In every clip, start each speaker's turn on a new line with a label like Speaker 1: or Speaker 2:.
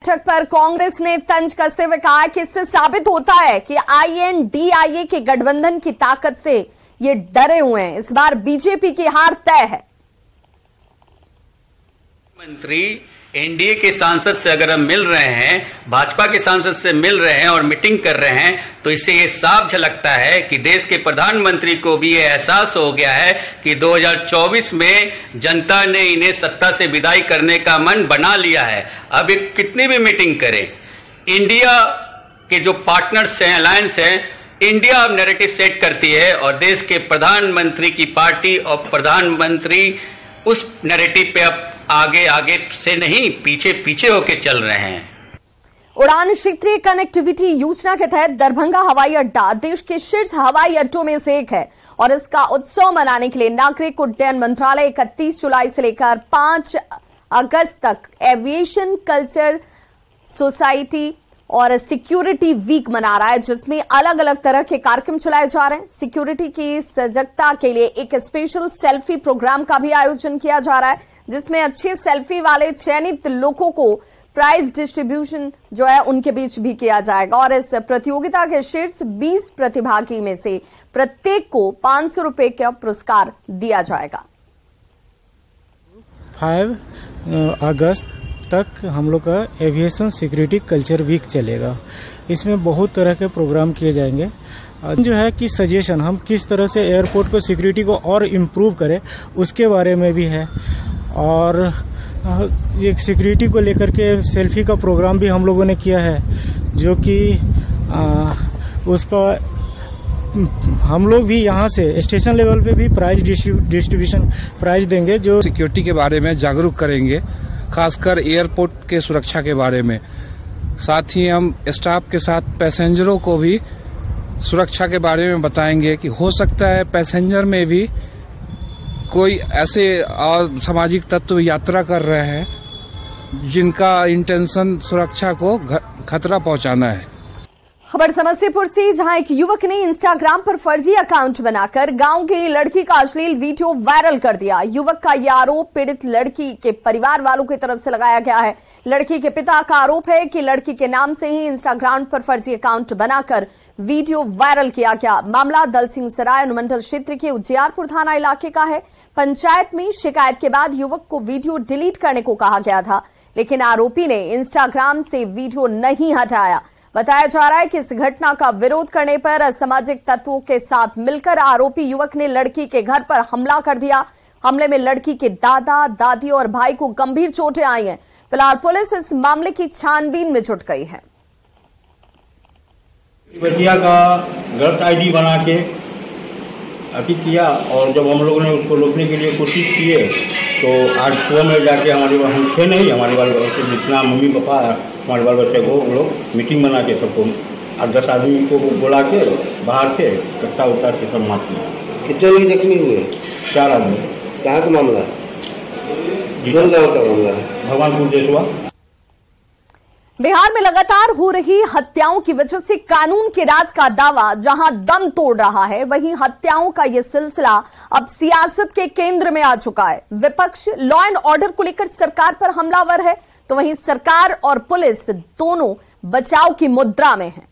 Speaker 1: बैठक पर कांग्रेस ने तंज कसते हुए कहा कि इससे साबित होता है कि INDIA के गठबंधन की ताकत से ये डरे हुए हैं। इस बार बीजेपी की हार तय है।
Speaker 2: मंत्री एनडीए के सांसद से अगर हम मिल रहे हैं, भाजपा के सांसद से मिल रहे हैं और मीटिंग कर रहे हैं, तो इससे ये साफ झलकता है कि देश के प्रधानमंत्री को भी ये एहसास हो गया है कि 2024 में जनता ने इन्हें सत्ता से विदाई करने का मन बना लिया है। अब ये कितनी भी मीटिंग करें, इंडिया के जो पार्टनर्स हैं, अलायंस हैं, इंडिया अब नैरेटिव सेट करती है और देश के प्रधानमंत्री की पार्टी और प्रधानमंत्री उस नैरेटिव पे अब आगे से नहीं, पीछे होके चल रहे हैं।
Speaker 1: उड़ान क्षेत्रीय कनेक्टिविटी योजना के तहत दरभंगा हवाई अड्डा देश के शीर्ष हवाई अड्डों में से एक है और इसका उत्सव मनाने के लिए नागरिक उड्डयन मंत्रालय 31 जुलाई से लेकर 5 अगस्त तक एविएशन कल्चर सोसाइटी और सिक्योरिटी वीक मना रहा है, जिसमें अलग अलग तरह के कार्यक्रम चलाए जा रहे हैं। सिक्योरिटी की सजगता के लिए एक स्पेशल सेल्फी प्रोग्राम का भी आयोजन किया जा रहा है, जिसमें अच्छे सेल्फी वाले चयनित लोगों को प्राइज डिस्ट्रीब्यूशन जो है उनके बीच भी किया जाएगा और इस प्रतियोगिता के शीर्ष 20 प्रतिभागी में से प्रत्येक को 500 रुपए का पुरस्कार दिया जाएगा।
Speaker 3: 5 अगस्त तक हम लोग का एविएशन सिक्योरिटी कल्चर वीक चलेगा। इसमें बहुत तरह के प्रोग्राम किए जाएंगे। जो है कि सजेशन हम किस तरह से एयरपोर्ट को सिक्योरिटी को और इम्प्रूव करें उसके बारे में भी है और एक सिक्योरिटी को लेकर के सेल्फी का प्रोग्राम भी हम लोगों ने किया है, जो कि उसका हम लोग भी यहाँ से स्टेशन लेवल पे भी प्राइज डिस्ट्रीब्यूशन प्राइज देंगे, जो
Speaker 4: सिक्योरिटी के बारे में जागरूक करेंगे, खासकर एयरपोर्ट के सुरक्षा के बारे में। साथ ही हम स्टाफ के साथ पैसेंजरों को भी सुरक्षा के बारे में बताएंगे कि हो सकता है पैसेंजर में भी कोई ऐसे और सामाजिक तत्व यात्रा कर रहे हैं जिनका इंटेंशन सुरक्षा को खतरा पहुंचाना है।
Speaker 1: खबर समस्तीपुर से, जहां एक युवक ने इंस्टाग्राम पर फर्जी अकाउंट बनाकर गांव की लड़की का अश्लील वीडियो वायरल कर दिया। युवक का यह आरोप पीड़ित लड़की के परिवार वालों की तरफ से लगाया गया है। लड़की के पिता का आरोप है कि लड़की के नाम से ही इंस्टाग्राम पर फर्जी अकाउंट बनाकर वीडियो वायरल किया गया। मामला दलसिंह सराय अनुमंडल क्षेत्र के उजियारपुर थाना इलाके का है। पंचायत में शिकायत के बाद युवक को वीडियो डिलीट करने को कहा गया था, लेकिन आरोपी ने इंस्टाग्राम से वीडियो नहीं हटाया। बताया जा रहा है कि इस घटना का विरोध करने पर असामाजिक तत्वों के साथ मिलकर आरोपी युवक ने लड़की के घर पर हमला कर दिया। हमले में लड़की के दादा, दादी और भाई को गंभीर चोटें आई हैं। फिलहाल पुलिस इस मामले की छानबीन में जुट गई है।
Speaker 5: इस बच्चिया का गलत आईडी बना के अति किया और जब हम लोगों ने उसको रोकने के लिए कोशिश किए तो आज सुबह में जाके हमारे हम थे नहीं, हमारे बाल बच्चे जितना मम्मी पापा हमारे बाल बच्चे को हम लोग मीटिंग बना के सबको 8-10 आदमी को बुला के बाहर से कट्टा उतार के सब मार दिया।
Speaker 6: कितने लोग जख्मी हुए?
Speaker 5: 4 आदमी।
Speaker 6: कहाँ का मामला? कौन गाँव का मामला?
Speaker 5: भगवानपुर देशवा।
Speaker 1: बिहार में लगातार हो रही हत्याओं की वजह से कानून के राज का दावा जहां दम तोड़ रहा है, वहीं हत्याओं का यह सिलसिला अब सियासत के केंद्र में आ चुका है। विपक्ष लॉ एंड ऑर्डर को लेकर सरकार पर हमलावर है, तो वहीं सरकार और पुलिस दोनों बचाव की मुद्रा में है।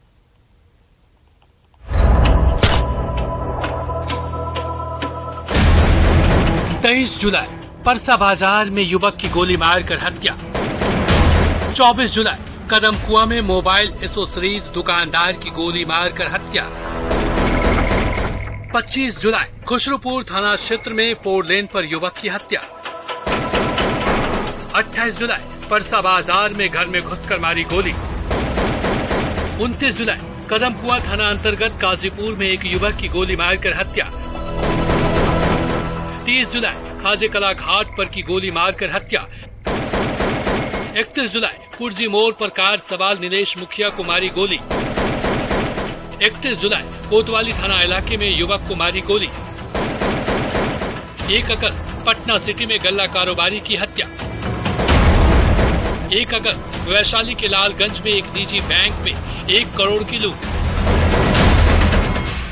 Speaker 7: तेईस जुलाई परसा बाजार में युवक की गोली मारकर हत्या। 24 जुलाई कदमकुआं में मोबाइल एसेसरीज दुकानदार की गोली मारकर हत्या। 25 जुलाई खुसरूपुर थाना क्षेत्र में 4 लेन पर युवक की हत्या। 28 जुलाई परसा बाजार में घर में घुसकर मारी गोली। 29 जुलाई कदमकुआं थाना अंतर्गत काजीपुर में एक युवक की गोली मारकर हत्या। 30 जुलाई खाजे कला घाट पर की गोली मारकर हत्या। 31 जुलाई पुरजी मोड़ पर कार सवार नीलेश मुखिया को मारी गोली। 31 जुलाई कोतवाली थाना इलाके में युवक को मारी गोली। 1 अगस्त पटना सिटी में गल्ला कारोबारी की हत्या। 1 अगस्त वैशाली के लालगंज में एक निजी बैंक में 1 करोड़ की लूट।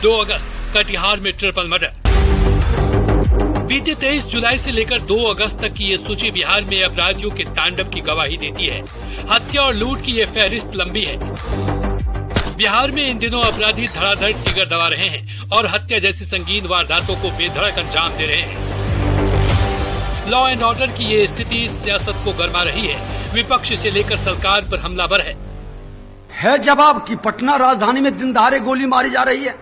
Speaker 7: 2 अगस्त कटिहार में ट्रिपल मर्डर। बीते 23 जुलाई से लेकर 2 अगस्त तक की ये सूची बिहार में अपराधियों के तांडव की गवाही देती है। हत्या और लूट की ये फहरिस्त लंबी है। बिहार में इन दिनों अपराधी धड़ाधड़ टिगर दबा रहे हैं और हत्या जैसी संगीन वारदातों को बेधड़क अंजाम दे रहे हैं। लॉ एंड ऑर्डर की ये स्थिति सियासत को गरमा रही है। विपक्ष से लेकर सरकार पर हमलावर है
Speaker 8: जवाब कि पटना राजधानी में दिन दहाड़े गोली मारी जा रही है।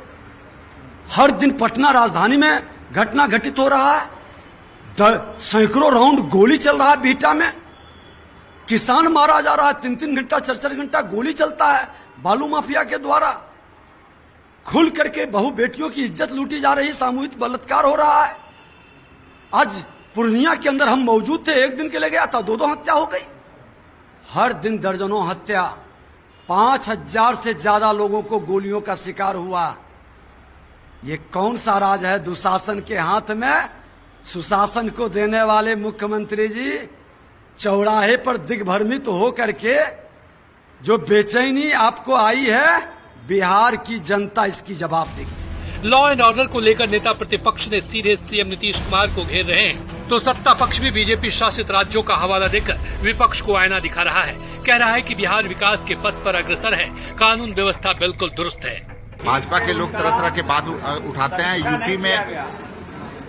Speaker 8: हर दिन पटना राजधानी में घटना घटित हो रहा है। सैकड़ों राउंड गोली चल रहा है बिहटा में। किसान मारा जा रहा है। 3-3 घंटा 4-4 घंटा गोली चलता है बालू माफिया के द्वारा। खुल करके बहु बेटियों की इज्जत लूटी जा रही। सामूहिक बलात्कार हो रहा है। आज पूर्णिया के अंदर हम मौजूद थे। एक दिन के लिए गया था 2 हत्या हो गई। हर दिन दर्जनों हत्या। 5000 से ज्यादा लोगों को गोलियों का शिकार हुआ। ये कौन सा राज है दुशासन के हाथ में? सुशासन को देने वाले मुख्यमंत्री जी चौराहे पर दिग्भ्रमित हो करके जो बेचैनी आपको आई है, बिहार की जनता इसकी जवाब देगी।
Speaker 7: लॉ एंड ऑर्डर को लेकर नेता प्रतिपक्ष ने सीधे सीएम नीतीश कुमार को घेर रहे हैं, तो सत्ता पक्ष भी बीजेपी शासित राज्यों का हवाला देकर विपक्ष को आईना दिखा रहा है। कह रहा है कि बिहार विकास के पथ पर अग्रसर है, कानून व्यवस्था बिल्कुल दुरुस्त है।
Speaker 9: भाजपा के लोग तरह तरह के बात उठाते हैं। यूपी में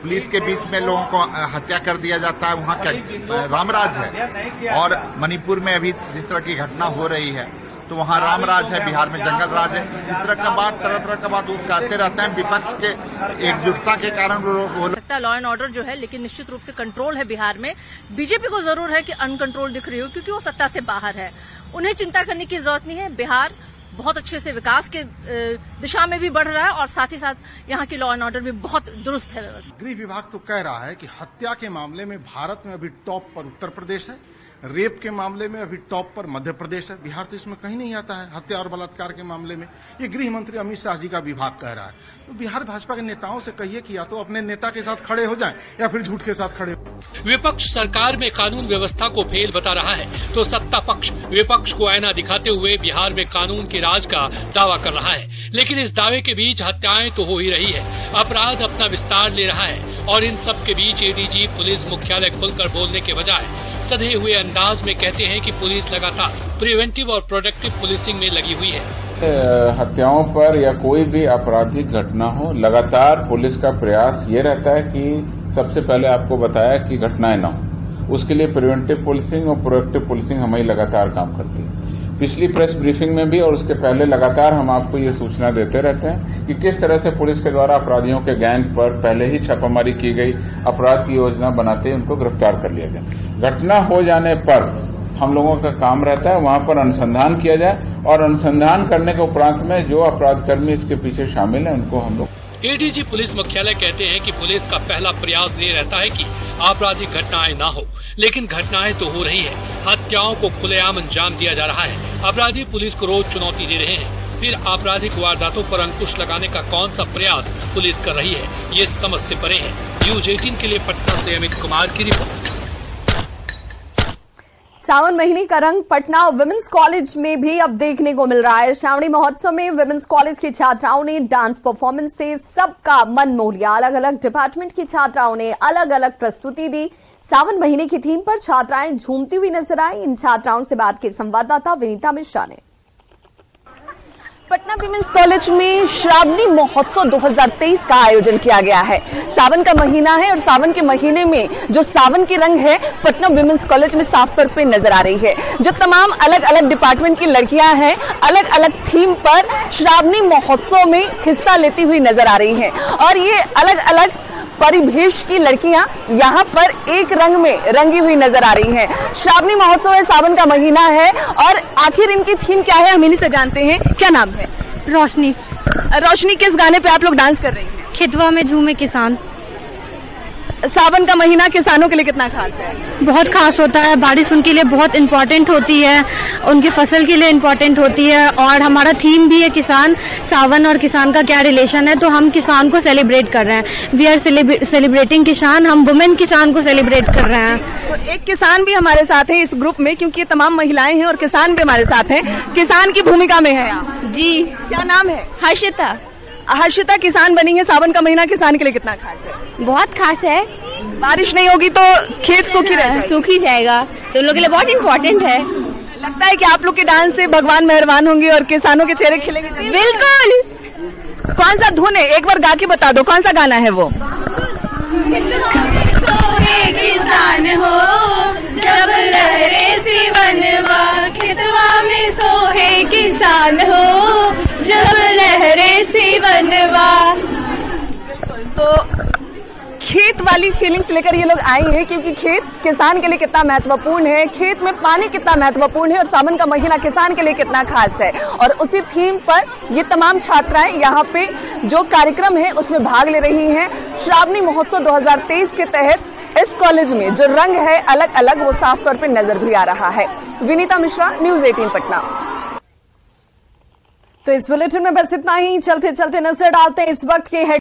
Speaker 9: पुलिस के बीच में लोगों को हत्या कर दिया जाता है, वहाँ क्या रामराज है? और मणिपुर में अभी जिस तरह की घटना हो रही है तो वहाँ रामराज है, बिहार में जंगल राज है। इस तरह का बात तरह तरह का बात वो कहते रहते हैं। विपक्ष के एकजुटता के कारण वो
Speaker 10: सत्ता लॉ एंड ऑर्डर जो है, लेकिन निश्चित रूप से कंट्रोल है बिहार में। बीजेपी को जरूर है कि अनकंट्रोल दिख रही हो, क्योंकि वो सत्ता से बाहर है। उन्हें चिंता करने की जरूरत नहीं है। बिहार बहुत अच्छे से विकास के दिशा में भी बढ़ रहा है और साथ ही साथ यहाँ की लॉ एंड ऑर्डर भी बहुत दुरुस्त है व्यवस्था।
Speaker 11: गृह विभाग तो कह रहा है कि हत्या के मामले में भारत में अभी टॉप पर उत्तर प्रदेश है, रेप के मामले में अभी टॉप पर मध्य प्रदेश है। बिहार तो इसमें कहीं नहीं आता है। हत्या और बलात्कार के मामले में ये गृह मंत्री अमित शाह जी का विभाग कह रहा है। तो बिहार भाजपा के नेताओं से कहिए कि या तो अपने नेता के साथ खड़े हो जाएं या फिर झूठ के साथ खड़े हो।
Speaker 7: विपक्ष सरकार में कानून व्यवस्था को फेल बता रहा है, तो सत्ता पक्ष विपक्ष को आईना दिखाते हुए बिहार में कानून के राज का दावा कर रहा है। लेकिन इस दावे के बीच हत्याएं तो हो ही रही है, अपराध अपना विस्तार ले रहा है और इन सब के बीच एडीजी पुलिस मुख्यालय खुलकर बोलने के बजाय सधे हुए अंदाज में कहते हैं कि पुलिस लगातार प्रिवेंटिव और प्रोडक्टिव पुलिसिंग में लगी हुई है।
Speaker 12: हत्याओं पर या कोई भी आपराधिक घटना हो, लगातार पुलिस का प्रयास ये रहता है कि सबसे पहले आपको बताया कि घटनाएं न हो। उसके लिए प्रिवेंटिव पुलिसिंग और प्रोएक्टिव पुलिसिंग हमारी लगातार काम करती है। पिछली प्रेस ब्रीफिंग में भी और उसके पहले लगातार हम आपको ये सूचना देते रहते हैं कि किस तरह से पुलिस के द्वारा अपराधियों के गैंग पर पहले ही छापामारी की गई, अपराध की योजना बनाते ही उनको गिरफ्तार कर लिया गया। घटना हो जाने पर हम लोगों का काम रहता है वहां पर अनुसंधान किया जाए और अनुसंधान करने के उपरांत में जो अपराधकर्मी इसके पीछे शामिल है उनको हम लोग।
Speaker 7: एडीजी पुलिस मुख्यालय कहते हैं कि पुलिस का पहला प्रयास ये रहता है कि आपराधिक घटनाएं ना हो, लेकिन घटनाएं तो हो रही है। हत्याओं को खुलेआम अंजाम दिया जा रहा है। अपराधी पुलिस को रोज चुनौती दे रहे हैं। फिर आपराधिक वारदातों पर अंकुश लगाने का कौन सा प्रयास पुलिस कर रही है, ये समझ से परे है। न्यूज 18 के लिए पटना से अमित कुमार की रिपोर्ट।
Speaker 1: सावन महीने का रंग पटना विमेंस कॉलेज में भी अब देखने को मिल रहा है। श्रावणी महोत्सव में विमेंस कॉलेज की छात्राओं ने डांस परफॉर्मेंस से सबका मन मोह लिया। अलग अलग डिपार्टमेंट की छात्राओं ने अलग अलग प्रस्तुति दी। सावन महीने की थीम पर छात्राएं झूमती हुई नजर आई। इन छात्राओं से बात की संवाददाता विनीता मिश्रा ने।
Speaker 13: पटना विमेंस कॉलेज में श्रावणी महोत्सव 2023 का आयोजन किया गया है। सावन का महीना है और सावन के महीने में जो सावन के रंग है पटना विमेंस कॉलेज में साफ तौर पे नजर आ रही है। जो तमाम अलग अलग डिपार्टमेंट की लड़कियां हैं अलग अलग थीम पर श्रावणी महोत्सव में हिस्सा लेती हुई नजर आ रही हैं और ये अलग अलग परिवेश की लड़कियां यहाँ पर एक रंग में रंगी हुई नजर आ रही हैं। श्रावणी महोत्सव है, सावन का महीना है और आखिर इनकी थीम क्या है हम इन्हीं से जानते हैं। क्या नाम है?
Speaker 14: रोशनी।
Speaker 13: रोशनी, किस गाने पे आप लोग डांस कर रही हैं?
Speaker 14: खेतवा में झूमे किसान।
Speaker 13: सावन का महीना किसानों के लिए कितना खास है?
Speaker 14: बहुत खास होता है। बारिश उनके लिए बहुत इम्पोर्टेंट होती है, उनकी फसल के लिए इम्पोर्टेंट होती है और हमारा थीम भी है किसान। सावन और किसान का क्या रिलेशन है, तो हम किसान को सेलिब्रेट कर रहे हैं। वी आर सेलिब्रेटिंग किसान। हम वुमेन किसान को सेलिब्रेट कर रहे हैं।
Speaker 13: तो एक किसान भी हमारे साथ है इस ग्रुप में, क्योंकि ये तमाम महिलाएं हैं और किसान भी हमारे साथ हैं। किसान की भूमिका में है आप?
Speaker 14: जी।
Speaker 13: क्या नाम है?
Speaker 14: हर्षिता।
Speaker 13: हर्षिता किसान बनी है। सावन का महीना किसान के लिए कितना खास है?
Speaker 14: बहुत खास है।
Speaker 13: बारिश नहीं होगी तो खेत सूखी रह जाएगा।
Speaker 15: सूख ही जाएगा, तो उन लोगों के लिए बहुत इम्पोर्टेंट है।
Speaker 13: लगता है कि आप लोग के डांस से भगवान मेहरबान होंगे और किसानों के चेहरे खिलेंगे।
Speaker 15: बिल्कुल।
Speaker 13: कौन सा धुन है, एक बार गा के बता दो, कौन सा गाना है वो?
Speaker 15: किसान हो जब लहरे सिवनवा, खेतवा में सोहे किसान हो जब लहरे सिवनवा।
Speaker 13: तो खेत वाली फीलिंग्स लेकर ये लोग आए हैं, क्योंकि खेत किसान के लिए कितना महत्वपूर्ण है, खेत में पानी कितना महत्वपूर्ण है और सावन का महीना किसान के लिए कितना खास है। और उसी थीम पर ये तमाम छात्राएं यहाँ पे जो कार्यक्रम है उसमें भाग ले रही हैं। श्रावणी महोत्सव 2023 के तहत इस कॉलेज में जो रंग है अलग अलग, वो साफ तौर पर नजर भी आ रहा है। विनीता मिश्रा, न्यूज़ 18 पटना।
Speaker 1: तो इस बुलेटिन में बस इतना ही। चलते चलते नजर डालते हैं इस वक्त के